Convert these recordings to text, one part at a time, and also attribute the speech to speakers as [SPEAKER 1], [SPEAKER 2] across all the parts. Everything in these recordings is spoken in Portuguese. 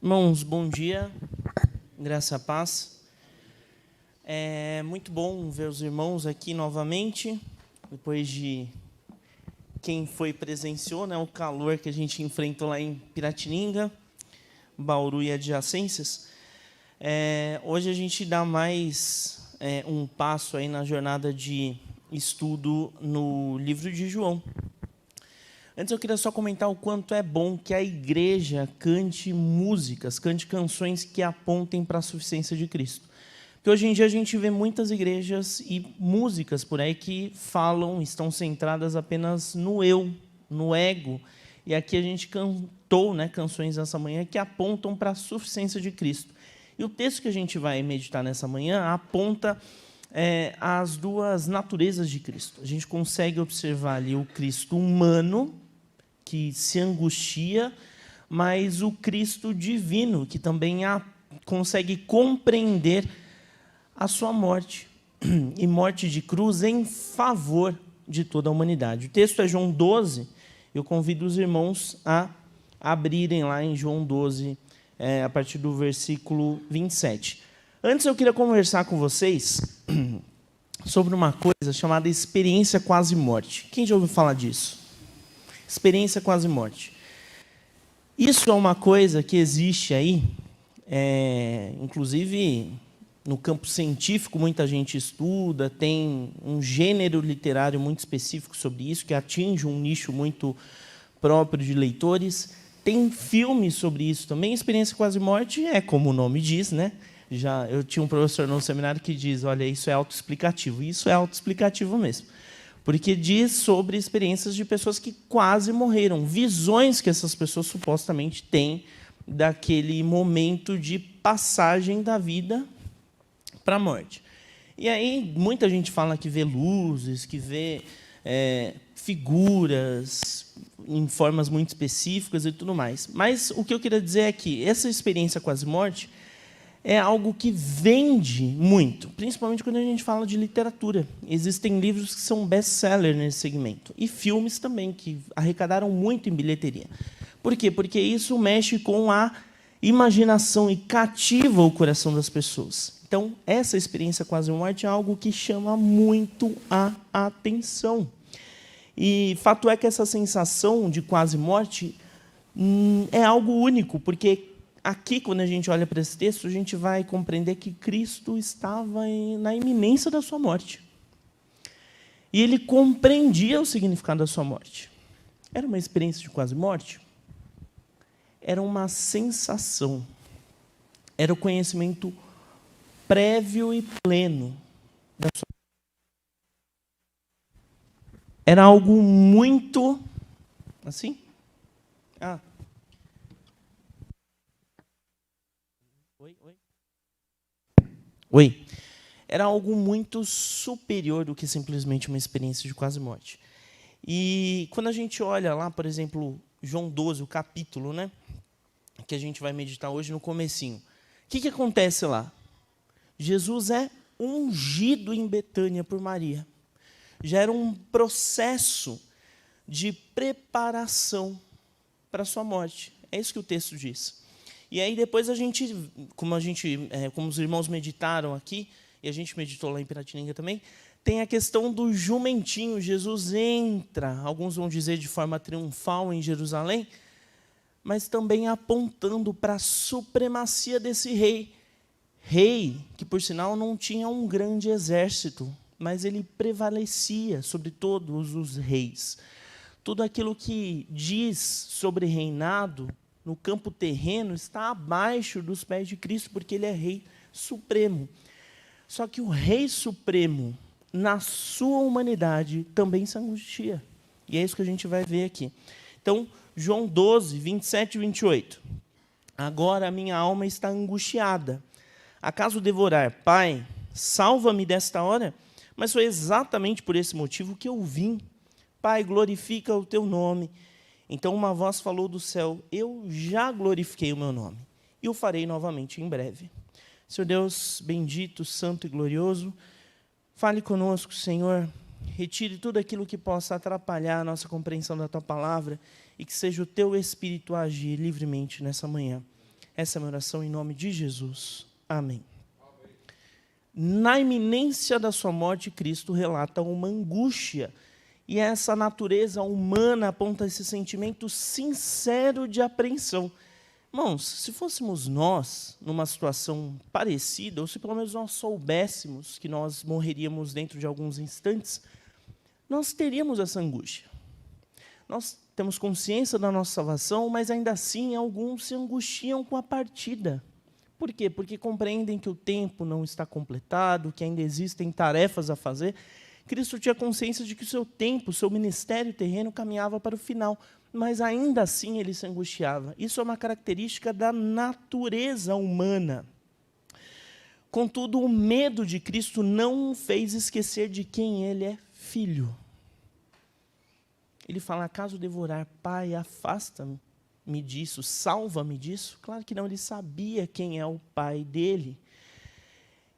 [SPEAKER 1] Irmãos, bom dia, graça e paz. É muito bom ver os irmãos aqui novamente, depois de quem presenciou, né, o calor que a gente enfrentou lá em Piratininga, Bauru e adjacências. Hoje a gente dá mais um passo aí na jornada de estudo no livro de João. Antes eu queria só comentar o quanto é bom que a igreja cante músicas, cante canções que apontem para a suficiência de Cristo. Porque hoje em dia a gente vê muitas igrejas e músicas por aí que estão centradas apenas no eu, no ego. E aqui a gente cantou, canções nessa manhã que apontam para a suficiência de Cristo. E o texto que a gente vai meditar nessa manhã aponta as duas naturezas de Cristo. A gente consegue observar ali o Cristo humano, que se angustia, mas o Cristo divino, que também consegue compreender a sua morte, e morte de cruz em favor de toda a humanidade. O texto é João 12, eu convido os irmãos a abrirem lá em João 12, a partir do versículo 27. Antes eu queria conversar com vocês sobre uma coisa chamada experiência quase morte. Quem já ouviu falar disso? Experiência quase morte. Isso é uma coisa que existe aí, inclusive no campo científico muita gente estuda, tem um gênero literário muito específico sobre isso, que atinge um nicho muito próprio de leitores. Tem filmes sobre isso também. Experiência quase morte é como o nome diz, né? Eu tinha um professor no seminário que diz, olha, isso é autoexplicativo. E isso é autoexplicativo mesmo. Porque diz sobre experiências de pessoas que quase morreram, visões que essas pessoas supostamente têm daquele momento de passagem da vida para a morte. E aí muita gente fala que vê luzes, que vê figuras em formas muito específicas e tudo mais. Mas o que eu queria dizer é que essa experiência quase morte é algo que vende muito, principalmente quando a gente fala de literatura. Existem livros que são best-seller nesse segmento. E filmes também, que arrecadaram muito em bilheteria. Por quê? Porque isso mexe com a imaginação e cativa o coração das pessoas. Então, essa experiência quase morte é algo que chama muito a atenção. E fato é que essa sensação de quase morte é algo único, porque aqui, quando a gente olha para esse texto, a gente vai compreender que Cristo estava na iminência da sua morte. E ele compreendia o significado da sua morte. Era uma experiência de quase morte? Era uma sensação. Era o conhecimento prévio e pleno da sua morte. Era algo muito... Assim? Oi. Era algo muito superior do que simplesmente uma experiência de quase morte. E quando a gente olha lá, por exemplo, João 12, o capítulo, né, que a gente vai meditar hoje no comecinho. O que acontece lá? Jesus é ungido em Betânia por Maria. Já era um processo de preparação para a sua morte. É isso que o texto diz. E aí depois como os irmãos meditaram aqui, e a gente meditou lá em Piratininga também, tem a questão do jumentinho. Jesus entra, alguns vão dizer de forma triunfal em Jerusalém, mas também apontando para a supremacia desse rei. Rei que, por sinal, não tinha um grande exército, mas ele prevalecia sobre todos os reis. Tudo aquilo que diz sobre reinado no campo terreno está abaixo dos pés de Cristo, porque ele é rei supremo. Só que o rei supremo, na sua humanidade, também se angustia. E é isso que a gente vai ver aqui. Então, João 12, 27 e 28. Agora a minha alma está angustiada. Acaso devorar? Pai, salva-me desta hora? Mas foi exatamente por esse motivo que eu vim. Pai, glorifica o teu nome. Então uma voz falou do céu, eu já glorifiquei o meu nome, e o farei novamente em breve. Senhor Deus, bendito, santo e glorioso, fale conosco, Senhor, retire tudo aquilo que possa atrapalhar a nossa compreensão da tua palavra, e que seja o teu Espírito a agir livremente nessa manhã. Essa é a minha oração em nome de Jesus. Amém. Na iminência da sua morte, Cristo relata uma angústia. E essa natureza humana aponta esse sentimento sincero de apreensão. Irmãos, se fôssemos nós numa situação parecida, ou se pelo menos nós soubéssemos que nós morreríamos dentro de alguns instantes, nós teríamos essa angústia. Nós temos consciência da nossa salvação, mas ainda assim alguns se angustiam com a partida. Por quê? Porque compreendem que o tempo não está completado, que ainda existem tarefas a fazer. Cristo tinha consciência de que o seu tempo, o seu ministério terreno caminhava para o final, mas ainda assim ele se angustiava. Isso é uma característica da natureza humana. Contudo, o medo de Cristo não o fez esquecer de quem ele é filho. Ele fala, acaso devorar, Pai, afasta-me disso, salva-me disso? Claro que não, ele sabia quem é o Pai dele.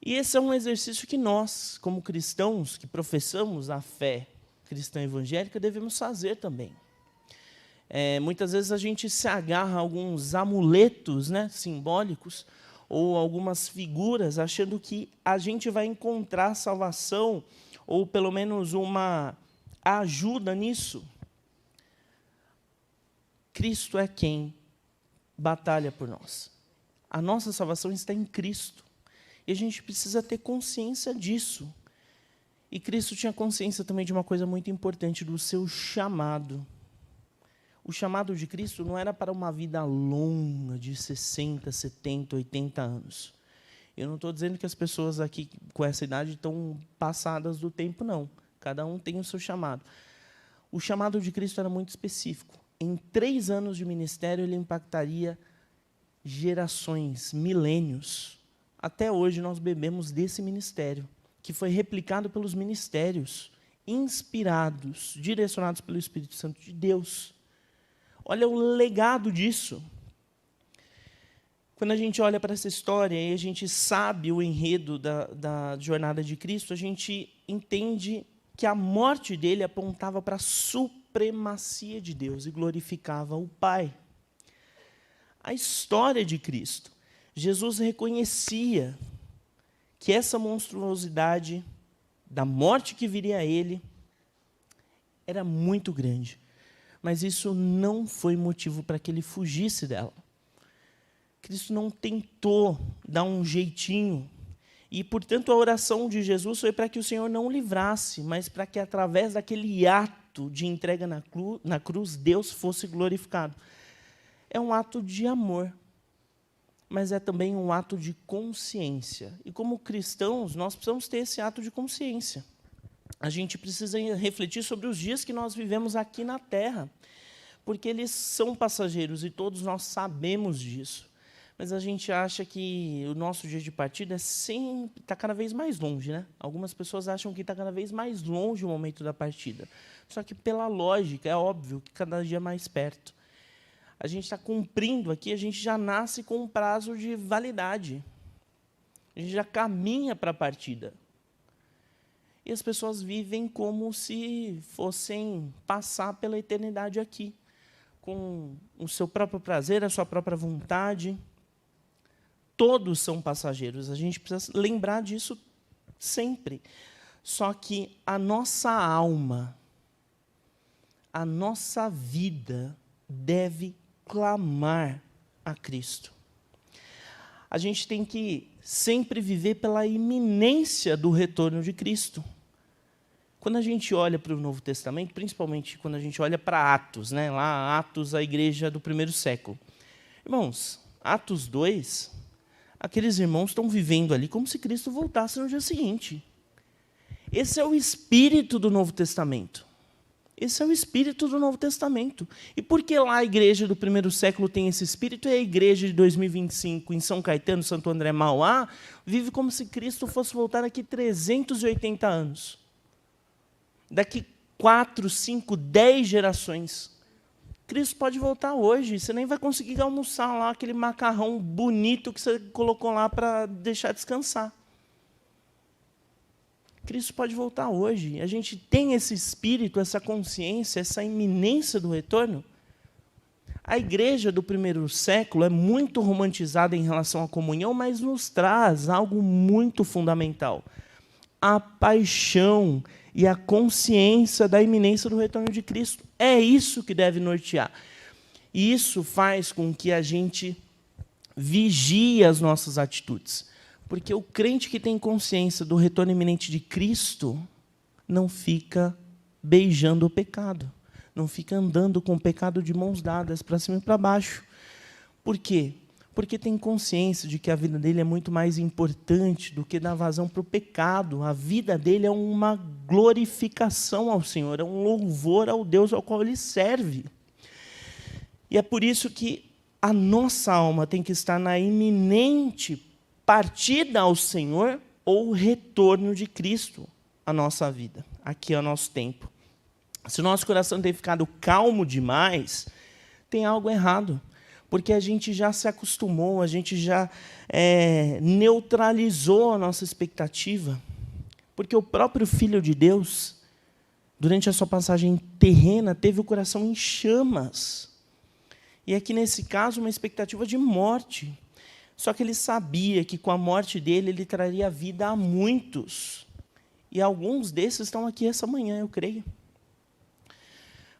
[SPEAKER 1] E esse é um exercício que nós, como cristãos, que professamos a fé cristã evangélica, devemos fazer também. Muitas vezes a gente se agarra a alguns amuletos, né, simbólicos, ou algumas figuras, achando que a gente vai encontrar salvação, ou pelo menos uma ajuda nisso. Cristo é quem batalha por nós. A nossa salvação está em Cristo. E a gente precisa ter consciência disso. E Cristo tinha consciência também de uma coisa muito importante, do seu chamado. O chamado de Cristo não era para uma vida longa, de 60, 70, 80 anos. Eu não estou dizendo que as pessoas aqui com essa idade estão passadas do tempo, não. Cada um tem o seu chamado. O chamado de Cristo era muito específico. Em 3 anos de ministério, ele impactaria gerações, milênios. Até hoje, nós bebemos desse ministério, que foi replicado pelos ministérios, inspirados, direcionados pelo Espírito Santo de Deus. Olha o legado disso. Quando a gente olha para essa história e a gente sabe o enredo da jornada de Cristo, a gente entende que a morte dele apontava para a supremacia de Deus e glorificava o Pai. A história de Cristo. Jesus reconhecia que essa monstruosidade da morte que viria a ele era muito grande. Mas isso não foi motivo para que ele fugisse dela. Cristo não tentou dar um jeitinho. E, portanto, a oração de Jesus foi para que o Senhor não o livrasse, mas para que, através daquele ato de entrega na cruz, Deus fosse glorificado. É um ato de amor, mas é também um ato de consciência. E, como cristãos, nós precisamos ter esse ato de consciência. A gente precisa refletir sobre os dias que nós vivemos aqui na Terra, porque eles são passageiros e todos nós sabemos disso. Mas a gente acha que o nosso dia de partida está cada vez mais longe, né? Algumas pessoas acham que está cada vez mais longe o momento da partida. Só que, pela lógica, é óbvio que cada dia é mais perto. A gente está cumprindo aqui, a gente já nasce com um prazo de validade. A gente já caminha para a partida. E as pessoas vivem como se fossem passar pela eternidade aqui, com o seu próprio prazer, a sua própria vontade. Todos são passageiros, a gente precisa lembrar disso sempre. Só que a nossa alma, a nossa vida deve clamar a Cristo. A gente tem que sempre viver pela iminência do retorno de Cristo. Quando a gente olha para o Novo Testamento, principalmente quando a gente olha para Atos, né? Lá, Atos, a igreja do primeiro século. Irmãos, Atos 2, aqueles irmãos estão vivendo ali como se Cristo voltasse no dia seguinte. Esse é o espírito do Novo Testamento. Esse é o espírito do Novo Testamento. E por que lá a igreja do primeiro século tem esse espírito e a igreja de 2025, em São Caetano, Santo André, Mauá, vive como se Cristo fosse voltar daqui 380 anos? Daqui 4, 5, 10 gerações. Cristo pode voltar hoje. Você nem vai conseguir almoçar lá aquele macarrão bonito que você colocou lá para deixar descansar. Cristo pode voltar hoje. A gente tem esse espírito, essa consciência, essa iminência do retorno. A igreja do primeiro século é muito romantizada em relação à comunhão, mas nos traz algo muito fundamental: a paixão e a consciência da iminência do retorno de Cristo. É isso que deve nortear. E isso faz com que a gente vigie as nossas atitudes. Porque o crente que tem consciência do retorno iminente de Cristo não fica beijando o pecado, não fica andando com o pecado de mãos dadas para cima e para baixo. Por quê? Porque tem consciência de que a vida dele é muito mais importante do que dar vazão para o pecado. A vida dele é uma glorificação ao Senhor, é um louvor ao Deus ao qual ele serve. E é por isso que a nossa alma tem que estar na iminente partida ao Senhor ou retorno de Cristo à nossa vida, aqui ao nosso tempo. Se o nosso coração tem ficado calmo demais, tem algo errado, porque a gente já se acostumou, a gente já neutralizou a nossa expectativa, porque o próprio Filho de Deus, durante a sua passagem terrena, teve o coração em chamas. E aqui, nesse caso, uma expectativa de morte. Só que ele sabia que, com a morte dele, ele traria vida a muitos. E alguns desses estão aqui essa manhã, eu creio.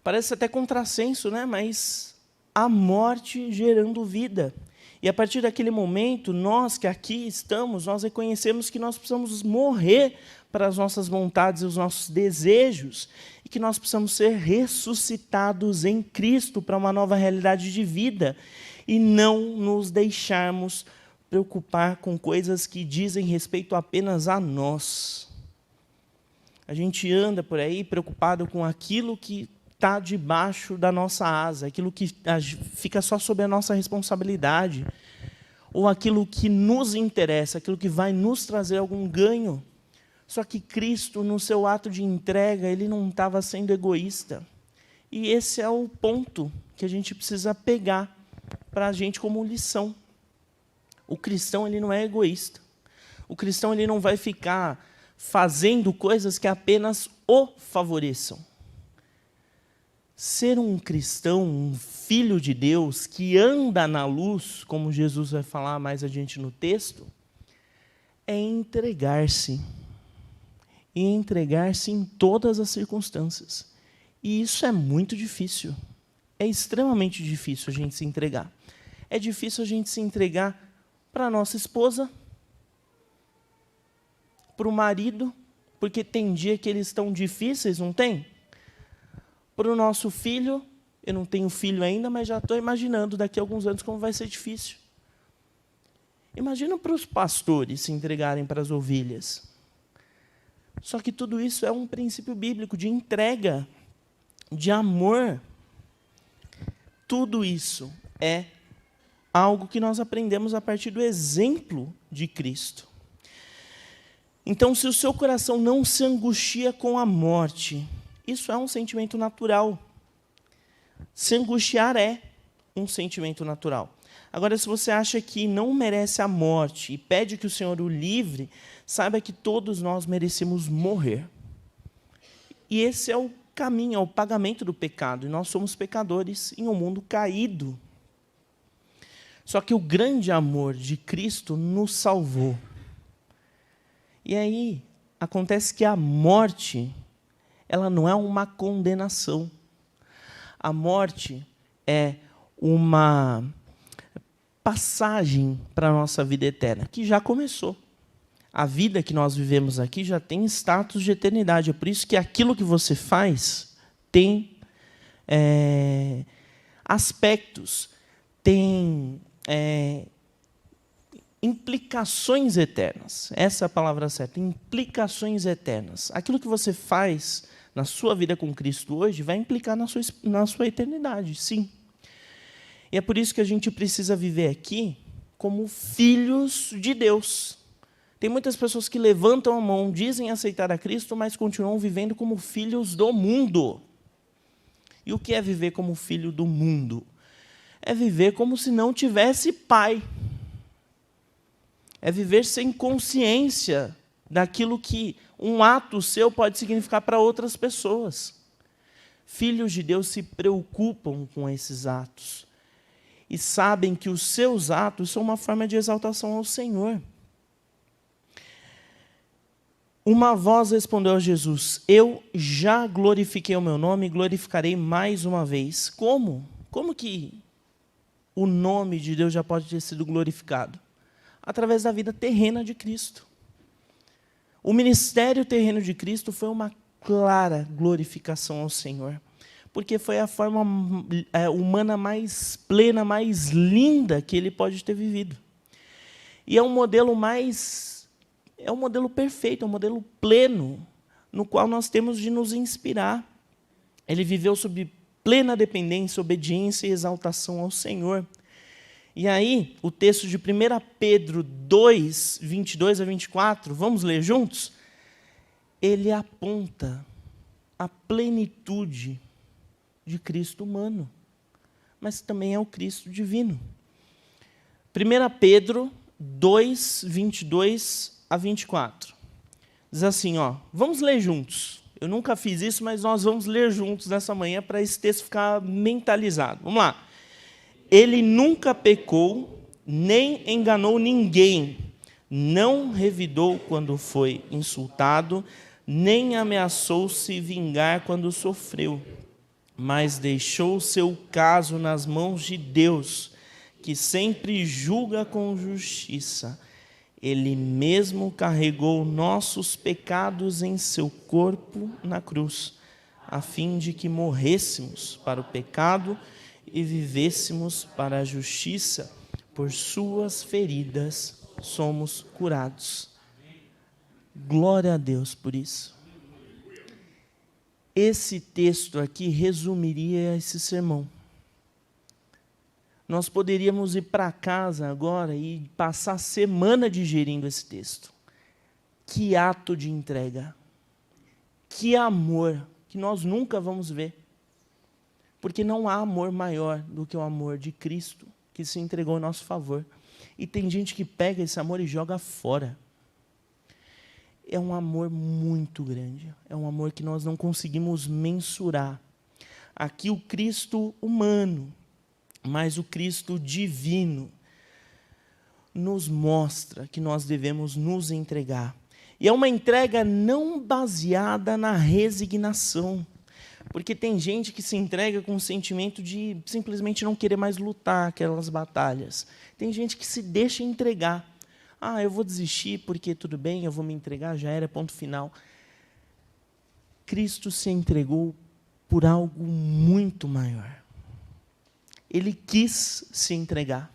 [SPEAKER 1] Parece até contrassenso, né? Mas a morte gerando vida. E, a partir daquele momento, nós que aqui estamos, nós reconhecemos que nós precisamos morrer para as nossas vontades e os nossos desejos, e que nós precisamos ser ressuscitados em Cristo para uma nova realidade de vida, e não nos deixarmos preocupar com coisas que dizem respeito apenas a nós. A gente anda por aí preocupado com aquilo que está debaixo da nossa asa, aquilo que fica só sob a nossa responsabilidade, ou aquilo que nos interessa, aquilo que vai nos trazer algum ganho. Só que Cristo, no seu ato de entrega, ele não estava sendo egoísta. E esse é o ponto que a gente precisa pegar para a gente como lição. O cristão, ele não é egoísta. O cristão, ele não vai ficar fazendo coisas que apenas o favoreçam. Ser um cristão, um filho de Deus, que anda na luz, como Jesus vai falar mais adiante no texto, é entregar-se. E entregar-se em todas as circunstâncias. E isso é muito difícil. É extremamente difícil a gente se entregar. É difícil a gente se entregar para a nossa esposa, para o marido, porque tem dia que eles estão difíceis, não tem? Para o nosso filho, eu não tenho filho ainda, mas já estou imaginando daqui a alguns anos como vai ser difícil. Imagina para os pastores se entregarem para as ovelhas. Só que tudo isso é um princípio bíblico de entrega, de amor. Tudo isso é algo que nós aprendemos a partir do exemplo de Cristo. Então, se o seu coração não se angustia com a morte, isso é um sentimento natural. Se angustiar é um sentimento natural. Agora, se você acha que não merece a morte e pede que o Senhor o livre, saiba que todos nós merecemos morrer. E esse é o caminho, é o pagamento do pecado. E nós somos pecadores em um mundo caído. Só que o grande amor de Cristo nos salvou. E aí, acontece que a morte, ela não é uma condenação. A morte é uma passagem para a nossa vida eterna, que já começou. A vida que nós vivemos aqui já tem status de eternidade. É por isso que aquilo que você faz tem aspectos, tem implicações eternas. Essa é a palavra certa, implicações eternas. Aquilo que você faz na sua vida com Cristo hoje vai implicar na sua eternidade, sim. E é por isso que a gente precisa viver aqui como filhos de Deus. Tem muitas pessoas que levantam a mão, dizem aceitar a Cristo, mas continuam vivendo como filhos do mundo. E o que é viver como filho do mundo? É viver como se não tivesse pai. É viver sem consciência daquilo que um ato seu pode significar para outras pessoas. Filhos de Deus se preocupam com esses atos. e sabem que os seus atos são uma forma de exaltação ao Senhor. Uma voz respondeu a Jesus: eu já glorifiquei o meu nome e glorificarei mais uma vez. Como? Como que o nome de Deus já pode ter sido glorificado? Através da vida terrena de Cristo. O ministério terreno de Cristo foi uma clara glorificação ao Senhor, porque foi a forma humana mais plena, mais linda que ele pode ter vivido. E é um modelo perfeito, é um modelo pleno, no qual nós temos de nos inspirar. Ele viveu sob plena dependência, obediência e exaltação ao Senhor. E aí, o texto de 1 Pedro 2, 22 a 24, vamos ler juntos? Ele aponta a plenitude de Cristo humano, mas também é o Cristo divino. 1 Pedro 2, 22 a 24. Diz assim, vamos ler juntos. Eu nunca fiz isso, mas nós vamos ler juntos nessa manhã para esse texto ficar mentalizado. Vamos lá. Ele nunca pecou, nem enganou ninguém, não revidou quando foi insultado, nem ameaçou se vingar quando sofreu, mas deixou o seu caso nas mãos de Deus, que sempre julga com justiça. Ele mesmo carregou nossos pecados em seu corpo na cruz, a fim de que morrêssemos para o pecado e vivêssemos para a justiça. Por suas feridas somos curados. Glória a Deus por isso. Esse texto aqui resumiria esse sermão. Nós poderíamos ir para casa agora e passar a semana digerindo esse texto. Que ato de entrega. Que amor que nós nunca vamos ver. Porque não há amor maior do que o amor de Cristo, que se entregou em nosso favor. E tem gente que pega esse amor e joga fora. É um amor muito grande. É um amor que nós não conseguimos mensurar. Aqui o Cristo humano, mas o Cristo divino, nos mostra que nós devemos nos entregar. E é uma entrega não baseada na resignação. Porque tem gente que se entrega com o sentimento de simplesmente não querer mais lutar aquelas batalhas. Tem gente que se deixa entregar. Eu vou desistir porque tudo bem, eu vou me entregar, já era, ponto final. Cristo se entregou por algo muito maior. Ele quis se entregar.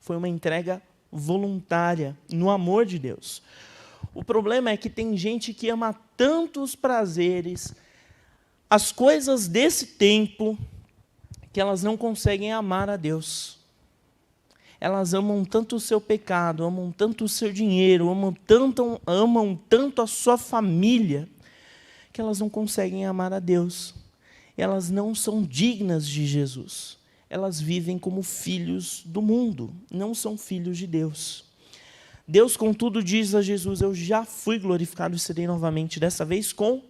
[SPEAKER 1] Foi uma entrega voluntária, no amor de Deus. O problema é que tem gente que ama tanto os prazeres, as coisas desse tempo, que elas não conseguem amar a Deus. Elas amam tanto o seu pecado, amam tanto o seu dinheiro, amam tanto a sua família, que elas não conseguem amar a Deus. Elas não são dignas de Jesus. Elas vivem como filhos do mundo, não são filhos de Deus. Deus, contudo, diz a Jesus: eu já fui glorificado e serei novamente, dessa vez com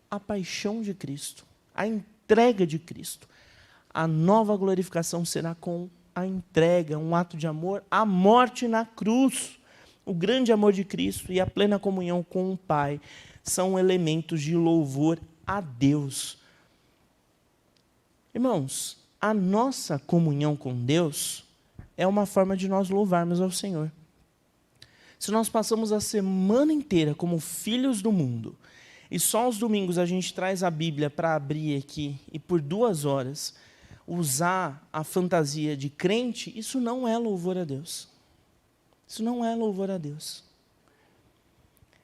[SPEAKER 1] a paixão de Cristo, a entrega de Cristo. A nova glorificação será com a entrega, um ato de amor, a morte na cruz. O grande amor de Cristo e a plena comunhão com o Pai são elementos de louvor a Deus. Irmãos, a nossa comunhão com Deus é uma forma de nós louvarmos ao Senhor. Se nós passamos a semana inteira como filhos do mundo, e só aos domingos a gente traz a Bíblia para abrir aqui, e por 2 horas usar a fantasia de crente, isso não é louvor a Deus. Isso não é louvor a Deus.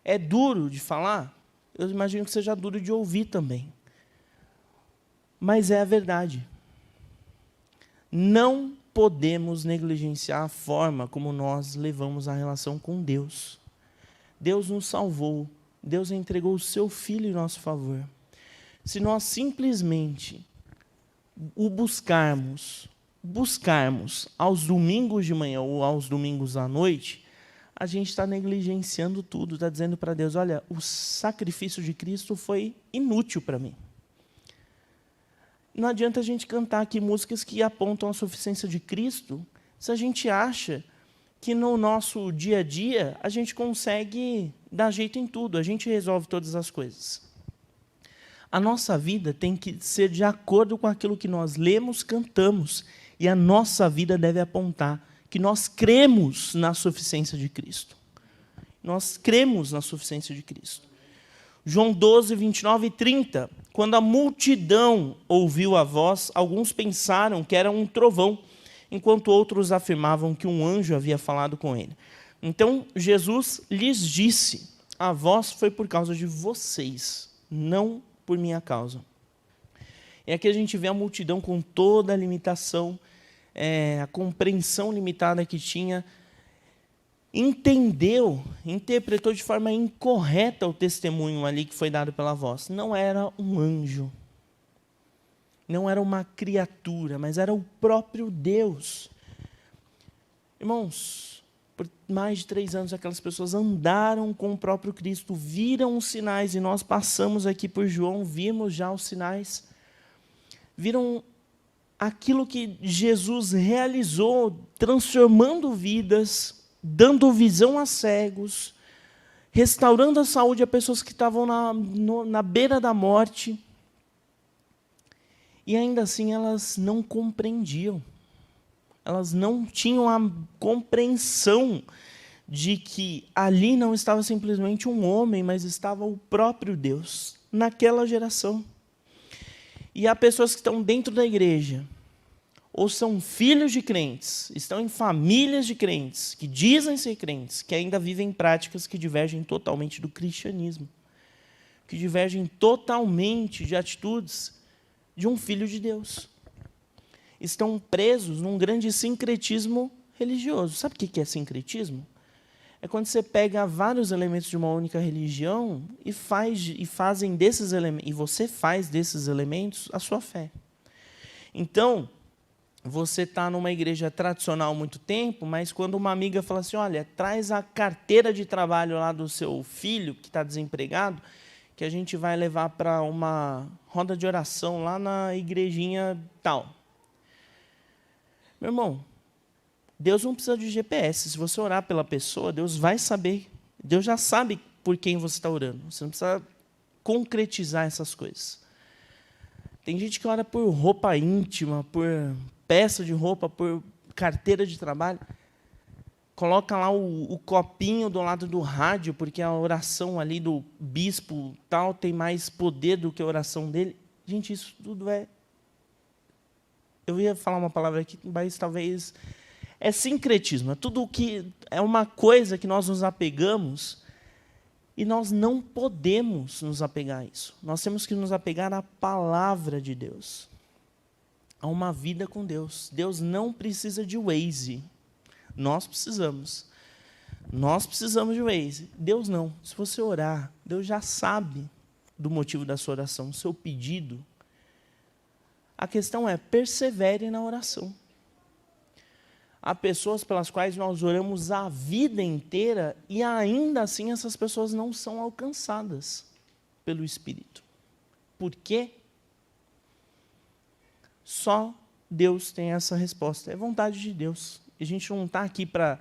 [SPEAKER 1] É duro de falar? Eu imagino que seja duro de ouvir também. Mas é a verdade. Não podemos negligenciar a forma como nós levamos a relação com Deus. Deus nos salvou. Deus entregou o seu Filho em nosso favor. Se nós simplesmente o buscarmos aos domingos de manhã ou aos domingos à noite, a gente está negligenciando tudo, está dizendo para Deus: olha, o sacrifício de Cristo foi inútil para mim. não adianta a gente cantar aqui músicas que apontam a suficiência de Cristo, se a gente acha que no nosso dia a dia a gente consegue dar jeito em tudo, a gente resolve todas as coisas. A nossa vida tem que ser de acordo com aquilo que nós lemos, cantamos, e a nossa vida deve apontar que nós cremos na suficiência de Cristo. Nós cremos na suficiência de Cristo. João 12, 29 e 30. Quando a multidão ouviu a voz, alguns pensaram que era um trovão, enquanto outros afirmavam que um anjo havia falado com ele. Então, Jesus lhes disse, a voz foi por causa de vocês, não por minha causa. E aqui a gente vê a multidão com toda a limitação, a compreensão limitada que tinha, interpretou de forma incorreta o testemunho ali que foi dado pela voz. Não era um anjo, não era uma criatura, mas era o próprio Deus. Irmãos, por mais de 3 anos aquelas pessoas andaram com o próprio Cristo, viram os sinais, e nós passamos aqui por João, vimos já os sinais, viram aquilo que Jesus realizou, transformando vidas, dando visão a cegos, restaurando a saúde a pessoas que estavam na beira da morte. E ainda assim elas não compreendiam. Elas não tinham a compreensão de que ali não estava simplesmente um homem, mas estava o próprio Deus, naquela geração. E há pessoas que estão dentro da igreja, ou são filhos de crentes, estão em famílias de crentes, que dizem ser crentes, que ainda vivem práticas que divergem totalmente do cristianismo, que divergem totalmente de atitudes de um filho de Deus. Estão presos num grande sincretismo religioso. Sabe o que é sincretismo? É quando você pega vários elementos de uma única religião e fazem desses elementos, e você faz desses elementos a sua fé. Então, você está numa igreja tradicional há muito tempo, mas quando uma amiga fala assim, olha, traz a carteira de trabalho lá do seu filho, que está desempregado, que a gente vai levar para uma roda de oração lá na igrejinha tal. Meu irmão, Deus não precisa de GPS. Se você orar pela pessoa, Deus vai saber. Deus já sabe por quem você está orando. Você não precisa concretizar essas coisas. Tem gente que ora por roupa íntima, por peça de roupa, por carteira de trabalho. Coloca lá o copinho do lado do rádio, porque a oração ali do bispo tal tem mais poder do que a oração dele. Gente, isso tudo é... Eu ia falar uma palavra aqui, mas talvez... É sincretismo, é tudo que é uma coisa que nós nos apegamos e nós não podemos nos apegar a isso. Nós temos que nos apegar à palavra de Deus, a uma vida com Deus. Deus não precisa de Waze, nós precisamos. Nós precisamos de Waze, Deus não. Se você orar, Deus já sabe do motivo da sua oração, do seu pedido. A questão é, persevere na oração. Há pessoas pelas quais nós oramos a vida inteira e ainda assim essas pessoas não são alcançadas pelo Espírito. Por quê? Só Deus tem essa resposta. É vontade de Deus. A gente não está aqui para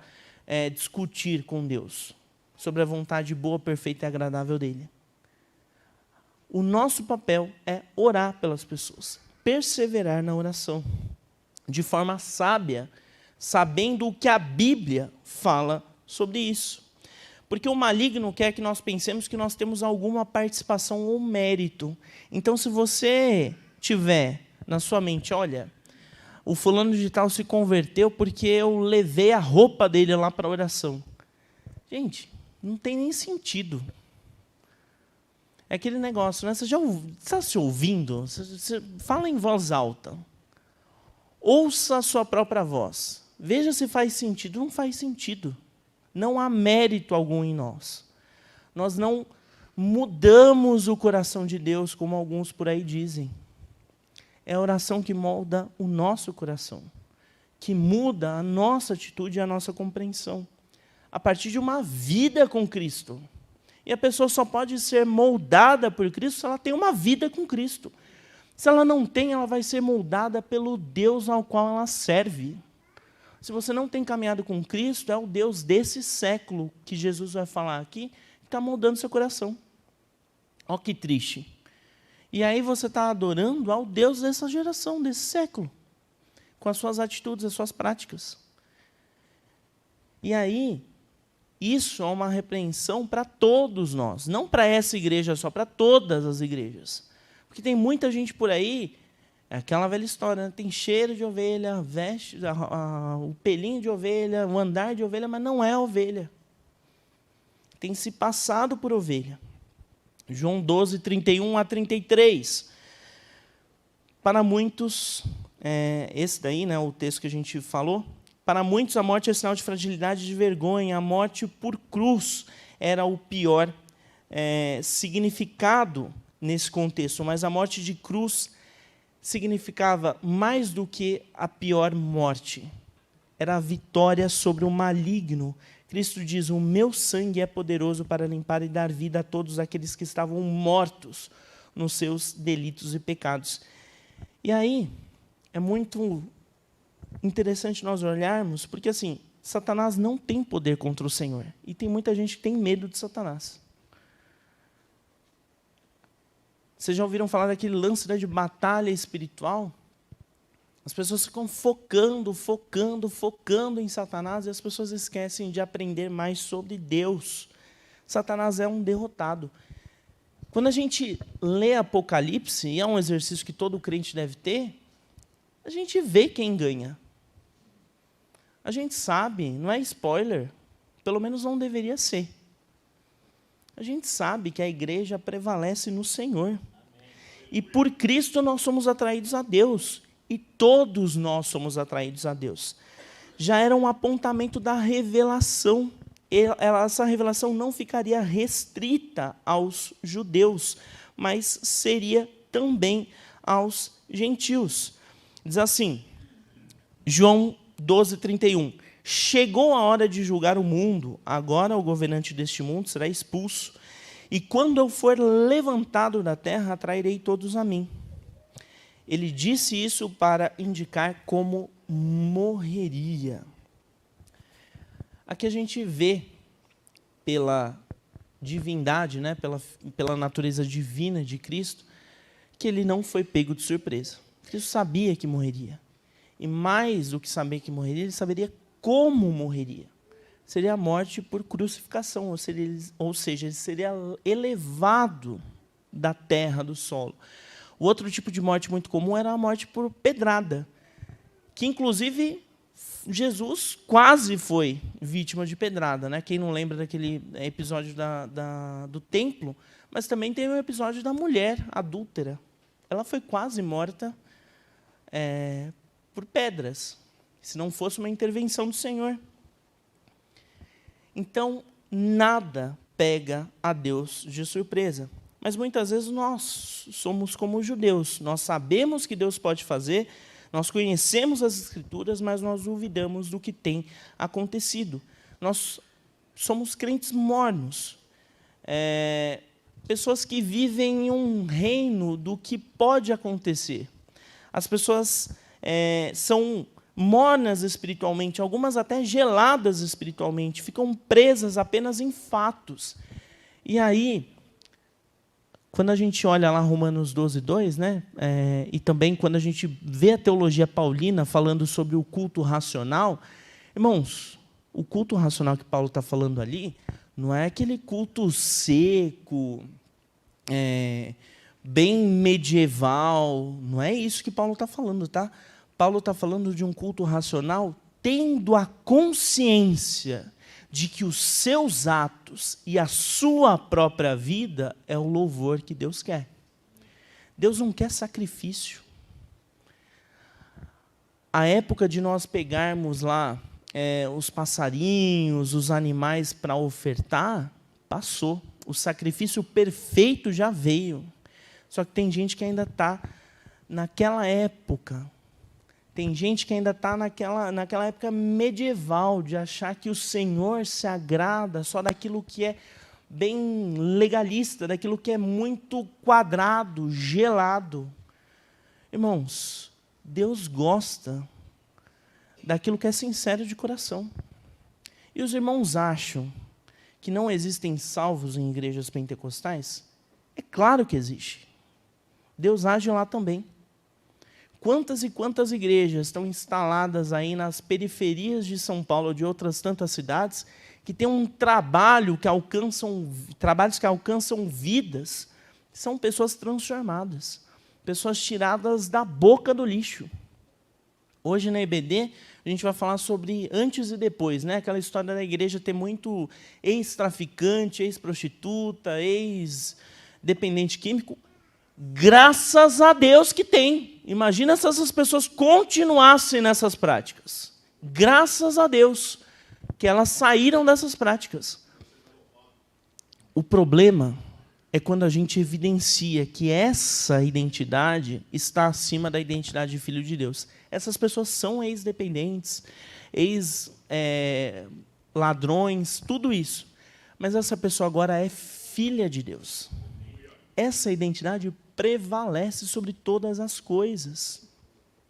[SPEAKER 1] discutir com Deus sobre a vontade boa, perfeita e agradável dele. O nosso papel é orar pelas pessoas, perseverar na oração, de forma sábia, sabendo o que a Bíblia fala sobre isso. Porque o maligno quer que nós pensemos que nós temos alguma participação ou mérito. Então, se você tiver na sua mente, olha, o fulano de tal se converteu porque eu levei a roupa dele lá para a oração. Gente, não tem nem sentido. É aquele negócio, né? Você já está se ouvindo? Você fala em voz alta. Ouça a sua própria voz. Veja se faz sentido. Não faz sentido. Não há mérito algum em nós. Nós não mudamos o coração de Deus, como alguns por aí dizem. É a oração que molda o nosso coração, que muda a nossa atitude e a nossa compreensão, a partir de uma vida com Cristo. E a pessoa só pode ser moldada por Cristo se ela tem uma vida com Cristo. Se ela não tem, ela vai ser moldada pelo Deus ao qual ela serve. Se você não tem caminhado com Cristo, é o Deus desse século que Jesus vai falar aqui, que está moldando seu coração. Olha que triste. E aí você está adorando ao Deus dessa geração, desse século, com as suas atitudes, as suas práticas. E aí, isso é uma repreensão para todos nós, não para essa igreja só, para todas as igrejas. Porque tem muita gente por aí, é aquela velha história, né? Tem cheiro de ovelha, veste, o pelinho de ovelha, o andar de ovelha, mas não é ovelha. Tem se passado por ovelha. João 12, 31 a 33. Para muitos, esse daí, né, o texto que a gente falou, para muitos a morte é sinal de fragilidade e de vergonha. A morte por cruz era o pior significado nesse contexto, mas a morte de cruz significava mais do que a pior morte. Era a vitória sobre o maligno. Cristo diz, o meu sangue é poderoso para limpar e dar vida a todos aqueles que estavam mortos nos seus delitos e pecados. E aí, é muito interessante nós olharmos, porque assim, Satanás não tem poder contra o Senhor. E tem muita gente que tem medo de Satanás. Vocês já ouviram falar daquele lance de batalha espiritual? As pessoas ficam focando em Satanás e as pessoas esquecem de aprender mais sobre Deus. Satanás é um derrotado. Quando a gente lê Apocalipse, e é um exercício que todo crente deve ter, a gente vê quem ganha. A gente sabe, não é spoiler, pelo menos não deveria ser. A gente sabe que a igreja prevalece no Senhor. E por Cristo nós somos atraídos a Deus. E todos nós somos atraídos a Deus. Já era um apontamento da revelação. Essa revelação não ficaria restrita aos judeus, mas seria também aos gentios. Diz assim, João 12, 31. Chegou a hora de julgar o mundo, agora o governante deste mundo será expulso. E quando eu for levantado da terra, atrairei todos a mim. Ele disse isso para indicar como morreria. Aqui a gente vê, pela divindade, né, pela natureza divina de Cristo, que ele não foi pego de surpresa. Cristo sabia que morreria. E mais do que saber que morreria, ele saberia como morreria. Seria a morte por crucificação, ou seja, ele seria elevado da terra, do solo. O outro tipo de morte muito comum era a morte por pedrada, que, inclusive, Jesus quase foi vítima de pedrada. Né? Quem não lembra daquele episódio do templo, mas também tem o episódio da mulher adúltera. Ela foi quase morta por pedras, se não fosse uma intervenção do Senhor. Então, nada pega a Deus de surpresa. Mas muitas vezes nós somos como os judeus. Nós sabemos que Deus pode fazer, nós conhecemos as Escrituras, mas nós duvidamos do que tem acontecido. Nós somos crentes mornos. Pessoas que vivem em um reino do que pode acontecer. As pessoas são mornas espiritualmente, algumas até geladas espiritualmente, ficam presas apenas em fatos. E aí, quando a gente olha lá Romanos 12, 2, né, e também quando a gente vê a teologia paulina falando sobre o culto racional, irmãos, o culto racional que Paulo está falando ali não é aquele culto seco, bem medieval, não é isso que Paulo está falando, tá? Paulo está falando de um culto racional tendo a consciência de que os seus atos e a sua própria vida é o louvor que Deus quer. Deus não quer sacrifício. A época de nós pegarmos lá os passarinhos, os animais para ofertar, passou. O sacrifício perfeito já veio. Só que tem gente que ainda está naquela época. Tem gente que ainda está naquela época medieval, de achar que o Senhor se agrada só daquilo que é bem legalista, daquilo que é muito quadrado, gelado. Irmãos, Deus gosta daquilo que é sincero de coração. E os irmãos acham que não existem salvos em igrejas pentecostais? É claro que existe. Deus age lá também. Quantas e quantas igrejas estão instaladas aí nas periferias de São Paulo ou de outras tantas cidades que têm um trabalho que trabalhos que alcançam vidas, são pessoas transformadas, pessoas tiradas da boca do lixo. Hoje na EBD a gente vai falar sobre antes e depois, né? Aquela história da igreja ter muito ex-traficante, ex-prostituta, ex-dependente químico. Graças a Deus que tem. Imagina se essas pessoas continuassem nessas práticas. Graças a Deus que elas saíram dessas práticas. O problema é quando a gente evidencia que essa identidade está acima da identidade de filho de Deus. Essas pessoas são ex-dependentes, ex-ladrões, tudo isso. Mas essa pessoa agora é filha de Deus. Essa identidade prevalece sobre todas as coisas.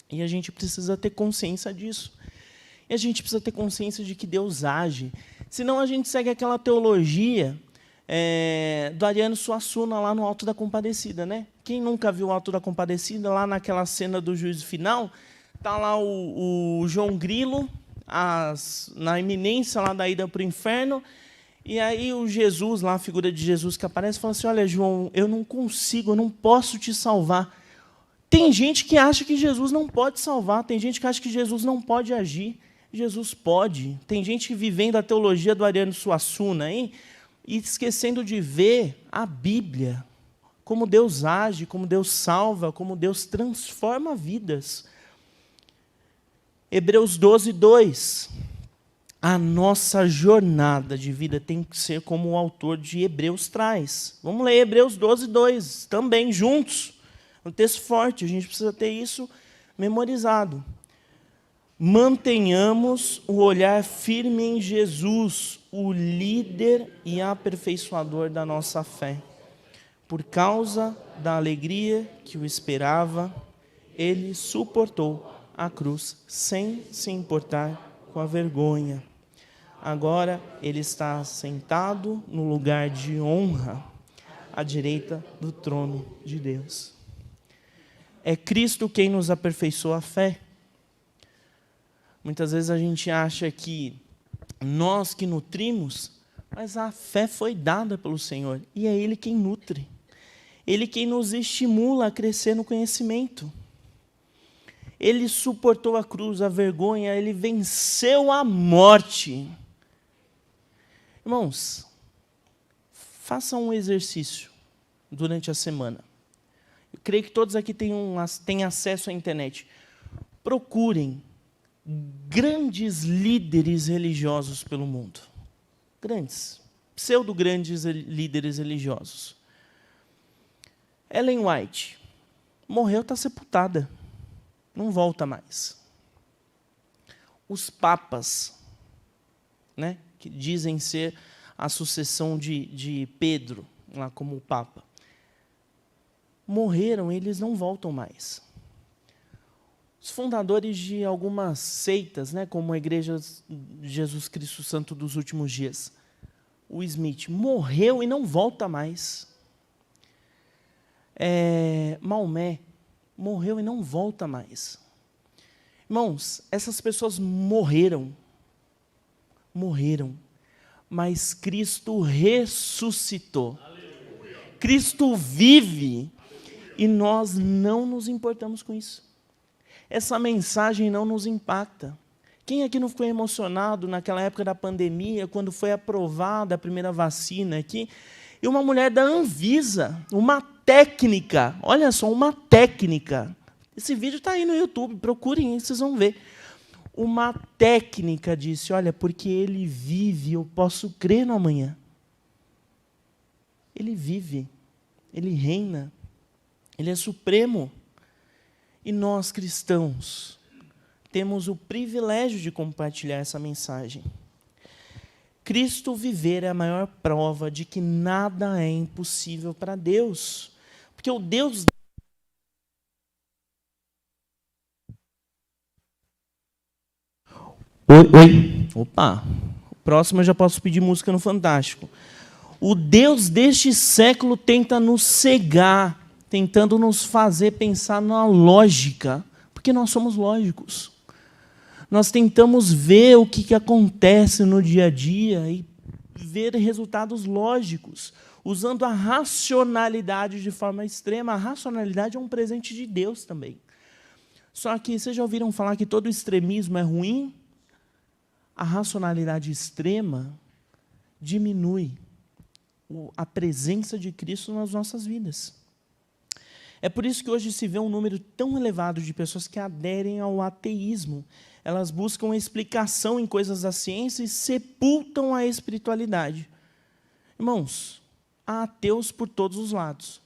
[SPEAKER 1] E a gente precisa ter consciência disso. E a gente precisa ter consciência de que Deus age. Senão a gente segue aquela teologia do Ariano Suassuna lá no Alto da Compadecida, né? Quem nunca viu o Alto da Compadecida, lá naquela cena do juízo final, está lá o João Grilo, na iminência lá da ida para o inferno, e aí o Jesus, lá, a figura de Jesus que aparece, fala assim, olha, João, eu não consigo, eu não posso te salvar. Tem gente que acha que Jesus não pode salvar, tem gente que acha que Jesus não pode agir. Jesus pode. Tem gente vivendo a teologia do Ariano Suassuna, hein? E esquecendo de ver a Bíblia, como Deus age, como Deus salva, como Deus transforma vidas. Hebreus 12, 2. A nossa jornada de vida tem que ser como o autor de Hebreus traz. Vamos ler Hebreus 12, 2, também, juntos. Um texto forte, a gente precisa ter isso memorizado. Mantenhamos o olhar firme em Jesus, o líder e aperfeiçoador da nossa fé. Por causa da alegria que o esperava, ele suportou a cruz sem se importar com a vergonha. Agora ele está sentado no lugar de honra, à direita do trono de Deus. É Cristo quem nos aperfeiçoa a fé. Muitas vezes a gente acha que nós que nutrimos, mas a fé foi dada pelo Senhor, e é Ele quem nutre. Ele quem nos estimula a crescer no conhecimento. Ele suportou a cruz, a vergonha, ele venceu a morte. Irmãos, façam um exercício durante a semana. Eu creio que todos aqui têm acesso à internet. Procurem grandes líderes religiosos pelo mundo. Grandes, pseudo-grandes líderes religiosos. Ellen White morreu, está sepultada. Não volta mais. Os papas, né, que dizem ser a sucessão de Pedro, lá como o papa, morreram, eles não voltam mais. Os fundadores de algumas seitas, né, como a Igreja de Jesus Cristo Santo dos Últimos Dias, o Smith, morreu e não volta mais. Maomé morreu e não volta mais. Irmãos, essas pessoas morreram, mas Cristo ressuscitou. Aleluia. Cristo vive e nós não nos importamos com isso. Essa mensagem não nos impacta. Quem aqui não ficou emocionado naquela época da pandemia, quando foi aprovada a primeira vacina aqui, e uma mulher da Anvisa, uma técnica, olha só, uma técnica. Esse vídeo está aí no YouTube, procurem aí, vocês vão ver. Uma técnica disse, olha, porque ele vive, eu posso crer no amanhã. Ele vive, ele reina, ele é supremo. E nós, cristãos, temos o privilégio de compartilhar essa mensagem. Cristo viver é a maior prova de que nada é impossível para Deus. Porque o Deus
[SPEAKER 2] Oi, oi.
[SPEAKER 1] Opa, o próximo eu já posso pedir música no Fantástico. O Deus deste século tenta nos cegar, tentando nos fazer pensar na lógica, porque nós somos lógicos. Nós tentamos ver o que acontece no dia a dia e ver resultados lógicos, usando a racionalidade de forma extrema. A racionalidade é um presente de Deus também. Só que vocês já ouviram falar que todo extremismo é ruim? A racionalidade extrema diminui a presença de Cristo nas nossas vidas. É por isso que hoje se vê um número tão elevado de pessoas que aderem ao ateísmo. Elas buscam explicação em coisas da ciência e sepultam a espiritualidade. Irmãos, há ateus por todos os lados.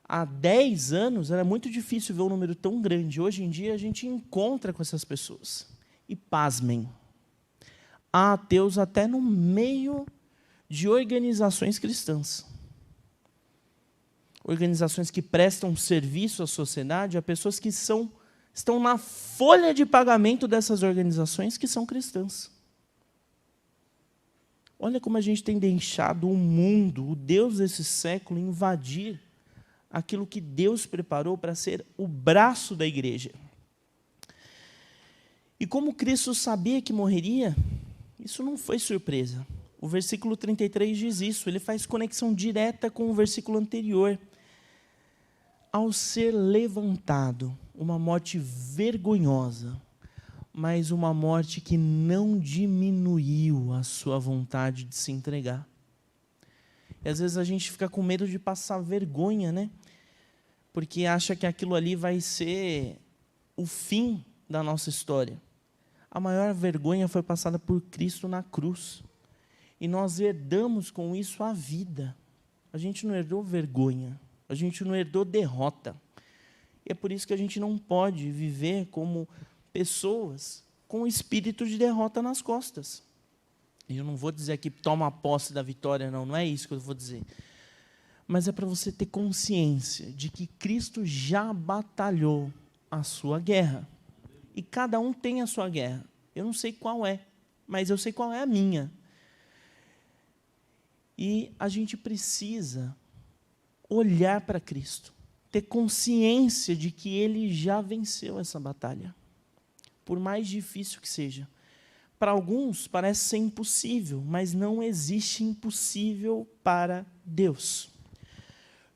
[SPEAKER 1] Há 10 anos era muito difícil ver um número tão grande. Hoje em dia a gente encontra com essas pessoas. E pasmem, há ateus até no meio de organizações cristãs. Organizações que prestam serviço à sociedade, a pessoas que estão na folha de pagamento dessas organizações que são cristãs. Olha como a gente tem deixado o mundo, o Deus desse século, invadir aquilo que Deus preparou para ser o braço da igreja. E como Cristo sabia que morreria, isso não foi surpresa. O versículo 33 diz isso, ele faz conexão direta com o versículo anterior. Ao ser levantado, uma morte vergonhosa, mas uma morte que não diminuiu a sua vontade de se entregar. E às vezes a gente fica com medo de passar vergonha, né? Porque acha que aquilo ali vai ser o fim da nossa história. A maior vergonha foi passada por Cristo na cruz. E nós herdamos com isso a vida. A gente não herdou vergonha. A gente não herdou derrota. E é por isso que a gente não pode viver como pessoas com espírito de derrota nas costas. E eu não vou dizer aqui, toma posse da vitória, não é isso que eu vou dizer. Mas é para você ter consciência de que Cristo já batalhou a sua guerra. E cada um tem a sua guerra. Eu não sei qual é, mas eu sei qual é a minha. E a gente precisa olhar para Cristo, ter consciência de que Ele já venceu essa batalha, por mais difícil que seja. Para alguns parece ser impossível, mas não existe impossível para Deus.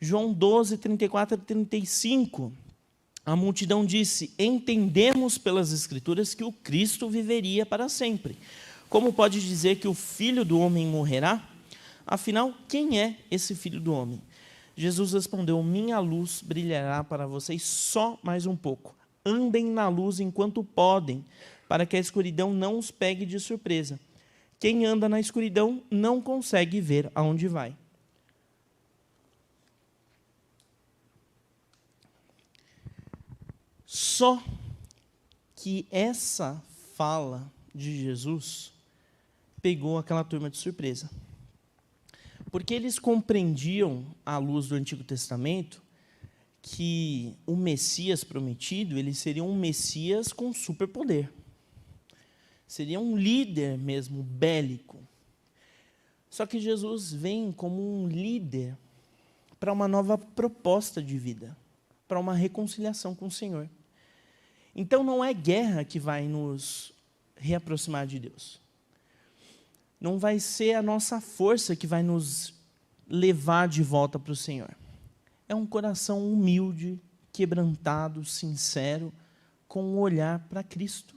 [SPEAKER 1] João 12, 34 e 35, a multidão disse: entendemos pelas Escrituras que o Cristo viveria para sempre. Como pode dizer que o Filho do Homem morrerá? Afinal, quem é esse Filho do Homem? Jesus respondeu: minha luz brilhará para vocês só mais um pouco. Andem na luz enquanto podem, para que a escuridão não os pegue de surpresa. Quem anda na escuridão não consegue ver aonde vai. Só que essa fala de Jesus pegou aquela turma de surpresa. Porque eles compreendiam, à luz do Antigo Testamento, que o Messias prometido, ele seria um Messias com superpoder. Seria um líder mesmo, bélico. Só que Jesus vem como um líder para uma nova proposta de vida, para uma reconciliação com o Senhor. Então não é guerra que vai nos reaproximar de Deus. Não vai ser a nossa força que vai nos levar de volta para o Senhor. É um coração humilde, quebrantado, sincero, com um olhar para Cristo.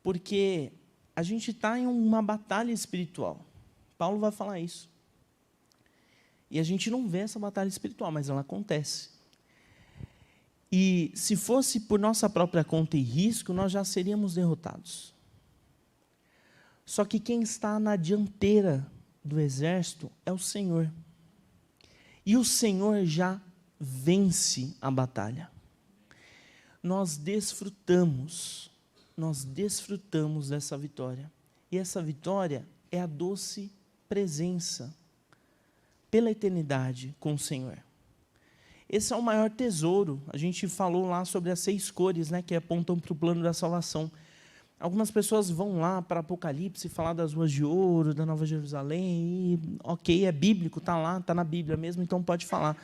[SPEAKER 1] Porque a gente está em uma batalha espiritual. Paulo vai falar isso. E a gente não vê essa batalha espiritual, mas ela acontece. E se fosse por nossa própria conta e risco, nós já seríamos derrotados. Só que quem está na dianteira do exército é o Senhor. E o Senhor já vence a batalha. Nós desfrutamos dessa vitória. E essa vitória é a doce presença pela eternidade com o Senhor. Esse é o maior tesouro. A gente falou lá sobre as 6 cores, né, que apontam para o plano da salvação. Algumas pessoas vão lá para Apocalipse falar das ruas de ouro, da Nova Jerusalém, e, ok, é bíblico, está lá, está na Bíblia mesmo, então pode falar.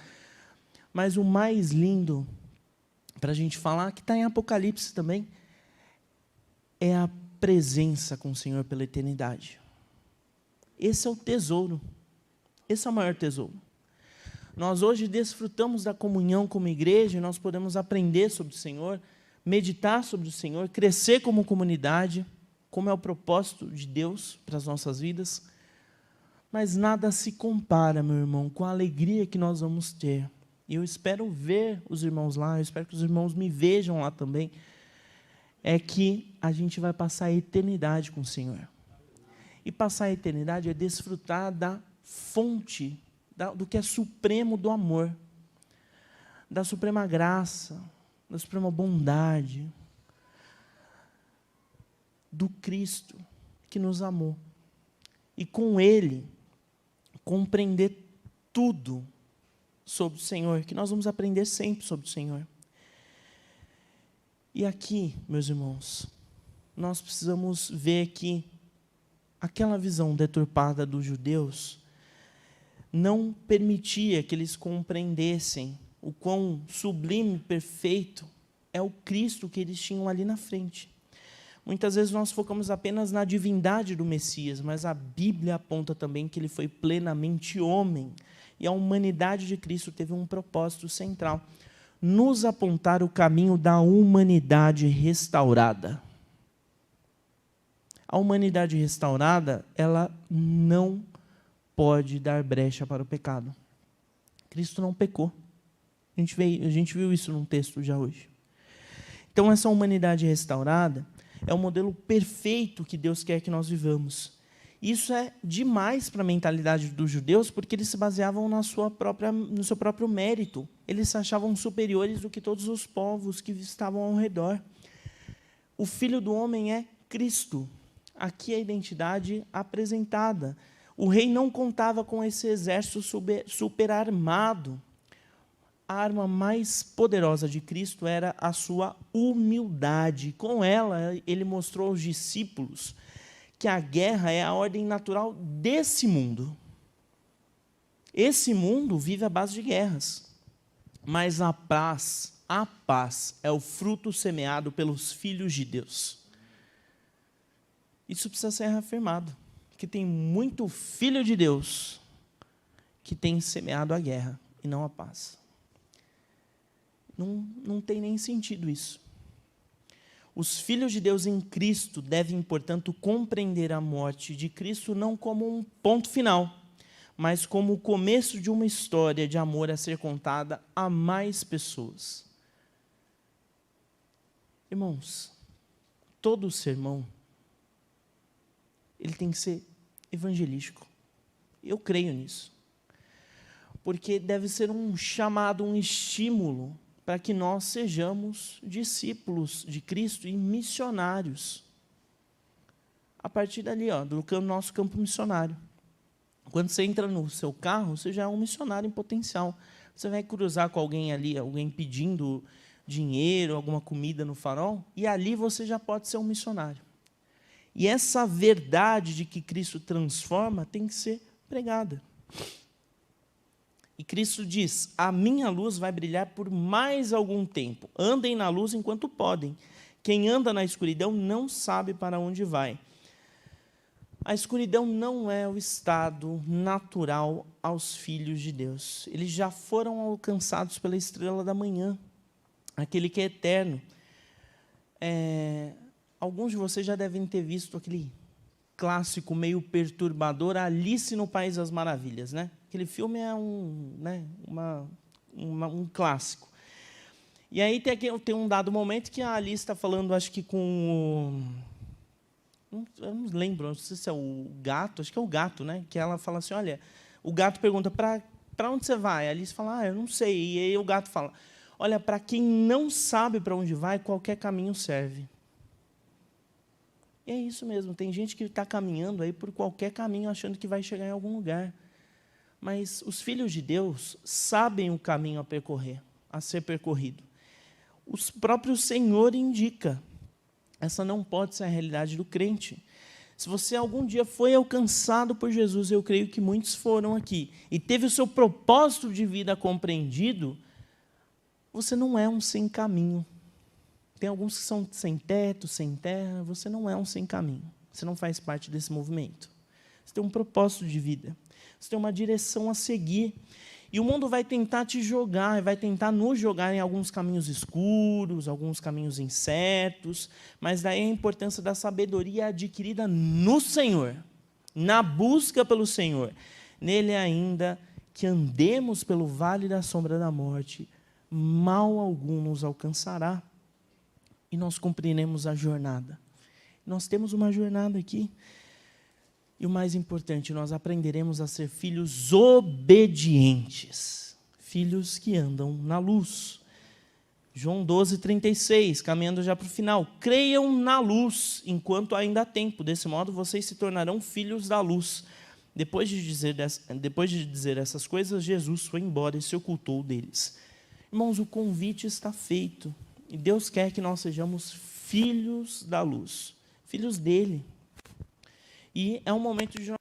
[SPEAKER 1] Mas o mais lindo para a gente falar, que está em Apocalipse também, é a presença com o Senhor pela eternidade. Esse é o tesouro. Esse é o maior tesouro. Nós hoje desfrutamos da comunhão como igreja, e nós podemos aprender sobre o Senhor, meditar sobre o Senhor, crescer como comunidade, como é o propósito de Deus para as nossas vidas. Mas nada se compara, meu irmão, com a alegria que nós vamos ter. E eu espero ver os irmãos lá, eu espero que os irmãos me vejam lá também, é que a gente vai passar a eternidade com o Senhor. E passar a eternidade é desfrutar da fonte, do que é supremo do amor, da suprema graça, da suprema bondade, do Cristo que nos amou. E com Ele, compreender tudo sobre o Senhor, que nós vamos aprender sempre sobre o Senhor. E aqui, meus irmãos, nós precisamos ver que aquela visão deturpada dos judeus não permitia que eles compreendessem o quão sublime e perfeito é o Cristo que eles tinham ali na frente. Muitas vezes nós focamos apenas na divindade do Messias, mas a Bíblia aponta também que ele foi plenamente homem. E a humanidade de Cristo teve um propósito central: nos apontar o caminho da humanidade restaurada. A humanidade restaurada, ela não pode dar brecha para o pecado. Cristo não pecou. A gente viu isso num texto já hoje. Então, essa humanidade restaurada é o modelo perfeito que Deus quer que nós vivamos. Isso é demais para a mentalidade dos judeus, porque eles se baseavam no seu próprio mérito. Eles se achavam superiores do que todos os povos que estavam ao redor. O Filho do Homem é Cristo. Aqui é a identidade apresentada. O rei não contava com esse exército super armado. A arma mais poderosa de Cristo era a sua humildade. Com ela, ele mostrou aos discípulos que a guerra é a ordem natural desse mundo. Esse mundo vive à base de guerras. Mas a paz é o fruto semeado pelos filhos de Deus. Isso precisa ser reafirmado, que tem muito filho de Deus que tem semeado a guerra e não a paz. Não tem nem sentido isso. Os filhos de Deus em Cristo devem, portanto, compreender a morte de Cristo não como um ponto final, mas como o começo de uma história de amor a ser contada a mais pessoas. Irmãos, todo sermão, ele tem que ser evangelístico. Eu creio nisso. Porque deve ser um chamado, um estímulo para que nós sejamos discípulos de Cristo e missionários. A partir dali, do nosso campo missionário. Quando você entra no seu carro, você já é um missionário em potencial. Você vai cruzar com alguém ali, alguém pedindo dinheiro, alguma comida no farol, e ali você já pode ser um missionário. E essa verdade de que Cristo transforma tem que ser pregada. E Cristo diz: a minha luz vai brilhar por mais algum tempo. Andem na luz enquanto podem. Quem anda na escuridão não sabe para onde vai. A escuridão não é o estado natural aos filhos de Deus. Eles já foram alcançados pela estrela da manhã, aquele que é eterno. Alguns de vocês já devem ter visto aquele clássico meio perturbador, Alice no País das Maravilhas, né? Aquele filme é um clássico. E aí tem um dado momento que a Alice está falando, acho que com eu não lembro, não sei se é o gato, acho que é o gato, né? Que ela fala assim, olha, o gato pergunta, para onde você vai? A Alice fala, eu não sei. E aí o gato fala, olha, para quem não sabe para onde vai, qualquer caminho serve. E é isso mesmo, tem gente que está caminhando aí por qualquer caminho, achando que vai chegar em algum lugar. Mas os filhos de Deus sabem o caminho a percorrer, a ser percorrido. O próprio Senhor indica. Essa não pode ser a realidade do crente. Se você algum dia foi alcançado por Jesus, eu creio que muitos foram aqui, e teve o seu propósito de vida compreendido, você não é um sem caminho. Tem alguns que são sem teto, sem terra, você não é um sem caminho. Você não faz parte desse movimento. Você tem um propósito de vida. Você tem uma direção a seguir. E o mundo vai tentar te jogar, vai tentar nos jogar em alguns caminhos escuros, alguns caminhos incertos, mas daí a importância da sabedoria adquirida no Senhor, na busca pelo Senhor. Nele ainda que andemos pelo vale da sombra da morte, mal algum nos alcançará. E nós cumpriremos a jornada. Nós temos uma jornada aqui. E o mais importante, nós aprenderemos a ser filhos obedientes, filhos que andam na luz. João 12:36, caminhando já para o final. Creiam na luz, enquanto ainda há tempo. Desse modo, vocês se tornarão filhos da luz. Depois de dizer essas coisas, Jesus foi embora e se ocultou deles. Irmãos, o convite está feito. E Deus quer que nós sejamos filhos da luz, filhos dele. E é um momento de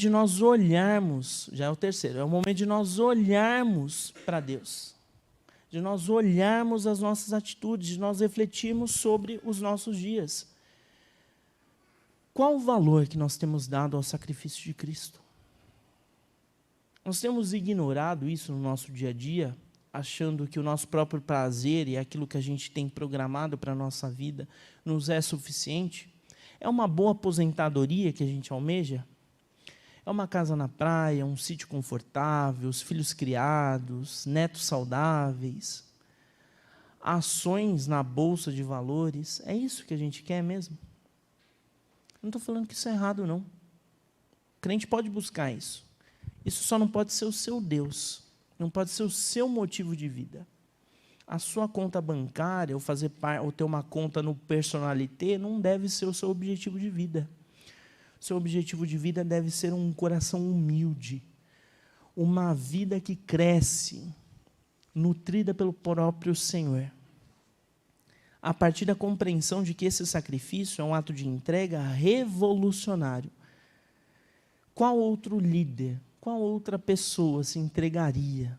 [SPEAKER 1] nós olharmos, já é o terceiro, é o momento de nós olharmos para Deus, de nós olharmos as nossas atitudes, de nós refletirmos sobre os nossos dias. Qual o valor que nós temos dado ao sacrifício de Cristo? Nós temos ignorado isso no nosso dia a dia, achando que o nosso próprio prazer e aquilo que a gente tem programado para a nossa vida nos é suficiente? É uma boa aposentadoria que a gente almeja? É uma casa na praia, um sítio confortável, os filhos criados, netos saudáveis, ações na bolsa de valores? É isso que a gente quer mesmo? Não estou falando que isso é errado, não. O crente pode buscar isso. Isso só não pode ser o seu Deus. Não pode ser o seu motivo de vida. A sua conta bancária, ou ter uma conta no Personalité, não deve ser o seu objetivo de vida. O seu objetivo de vida deve ser um coração humilde, uma vida que cresce, nutrida pelo próprio Senhor. A partir da compreensão de que esse sacrifício é um ato de entrega revolucionário. Qual outro líder, qual outra pessoa se entregaria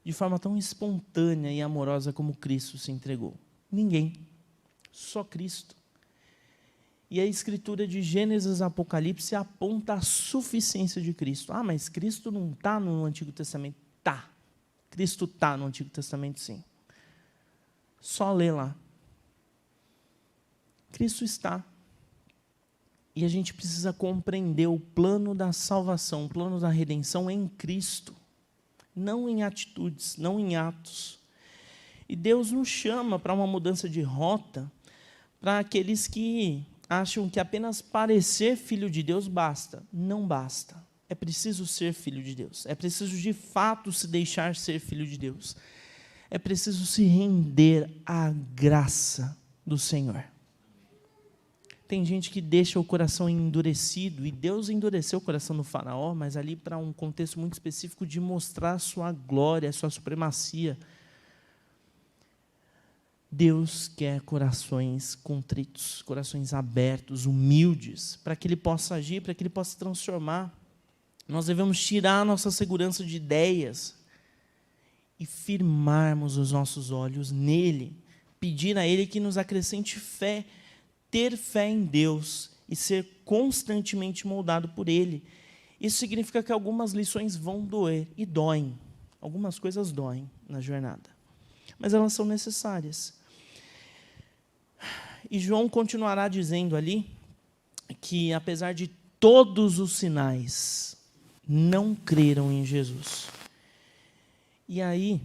[SPEAKER 1] de forma tão espontânea e amorosa como Cristo se entregou? Ninguém. Só Cristo. E a escritura de Gênesis a Apocalipse aponta a suficiência de Cristo. Ah, mas Cristo não está no Antigo Testamento? Tá. Cristo está no Antigo Testamento, sim. Só lê lá. Cristo está. E a gente precisa compreender o plano da salvação, o plano da redenção em Cristo. Não em atitudes, não em atos. E Deus nos chama para uma mudança de rota para aqueles que acham que apenas parecer filho de Deus basta. Não basta. É preciso ser filho de Deus. É preciso, de fato, se deixar ser filho de Deus. É preciso se render à graça do Senhor. Tem gente que deixa o coração endurecido, e Deus endureceu o coração do faraó, mas ali para um contexto muito específico de mostrar a sua glória, a sua supremacia. Deus quer corações contritos, corações abertos, humildes, para que Ele possa agir, para que Ele possa transformar. Nós devemos tirar a nossa segurança de ideias e firmarmos os nossos olhos nele, pedir a Ele que nos acrescente fé, ter fé em Deus e ser constantemente moldado por Ele. Isso significa que algumas lições vão doer, e doem. Algumas coisas doem na jornada, mas elas são necessárias. E João continuará dizendo ali que, apesar de todos os sinais, não creram em Jesus. E aí,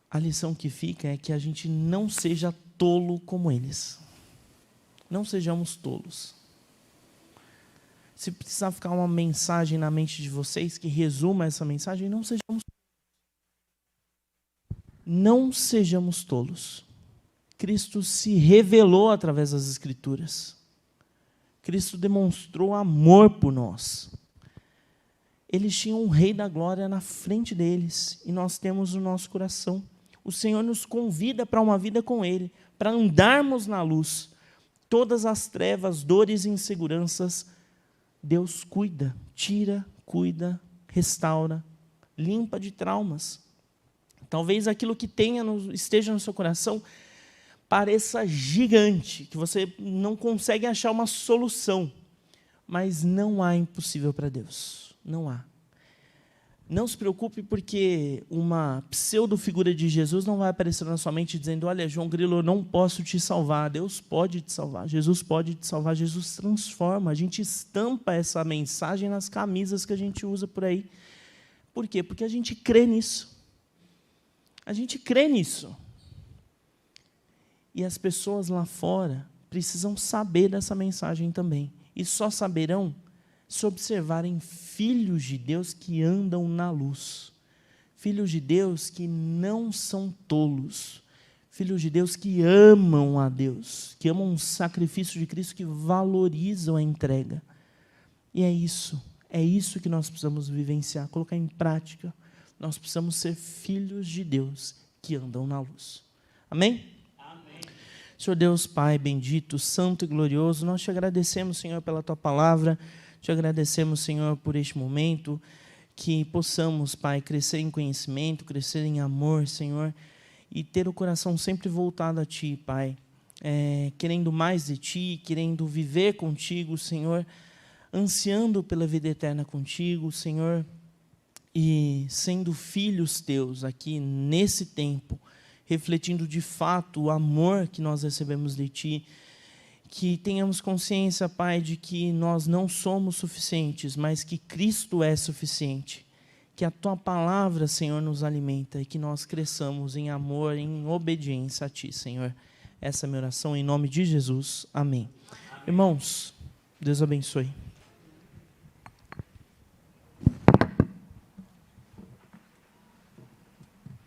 [SPEAKER 1] a lição que fica é que a gente não seja tolo como eles. Não sejamos tolos. Se precisar ficar uma mensagem na mente de vocês que resuma essa mensagem, não sejamos tolos. Cristo se revelou através das Escrituras. Cristo demonstrou amor por nós. Eles tinham um Rei da Glória na frente deles, e nós temos no nosso coração. O Senhor nos convida para uma vida com Ele, para andarmos na luz. Todas as trevas, dores e inseguranças, Deus cuida, tira, cuida, restaura, limpa de traumas. Talvez aquilo que esteja no seu coração pareça gigante, que você não consegue achar uma solução, mas não há impossível para Deus, não há. Não se preocupe, porque uma pseudo-figura de Jesus não vai aparecer na sua mente dizendo: olha, João Grilo, eu não posso te salvar. Deus pode te salvar, Jesus pode te salvar, Jesus transforma. A gente estampa essa mensagem nas camisas que a gente usa por aí. Por quê? Porque a gente crê nisso. A gente crê nisso. E as pessoas lá fora precisam saber dessa mensagem também. E só saberão se observarem filhos de Deus que andam na luz, filhos de Deus que não são tolos, filhos de Deus que amam a Deus, que amam o sacrifício de Cristo, que valorizam a entrega. E é isso que nós precisamos vivenciar, colocar em prática. Nós precisamos ser filhos de Deus que andam na luz. Amém? Senhor Deus, Pai bendito, santo e glorioso, nós te agradecemos, Senhor, pela Tua palavra. Te agradecemos, Senhor, por este momento, que possamos, Pai, crescer em conhecimento, crescer em amor, Senhor, e ter o coração sempre voltado a Ti, Pai, querendo mais de Ti, querendo viver contigo, Senhor, ansiando pela vida eterna contigo, Senhor, e sendo filhos Teus aqui nesse tempo, refletindo de fato o amor que nós recebemos de Ti. Que tenhamos consciência, Pai, de que nós não somos suficientes, mas que Cristo é suficiente. Que a Tua palavra, Senhor, nos alimenta e que nós cresçamos em amor, em obediência a Ti, Senhor. Essa é a minha oração em nome de Jesus. Amém. Irmãos, Deus abençoe.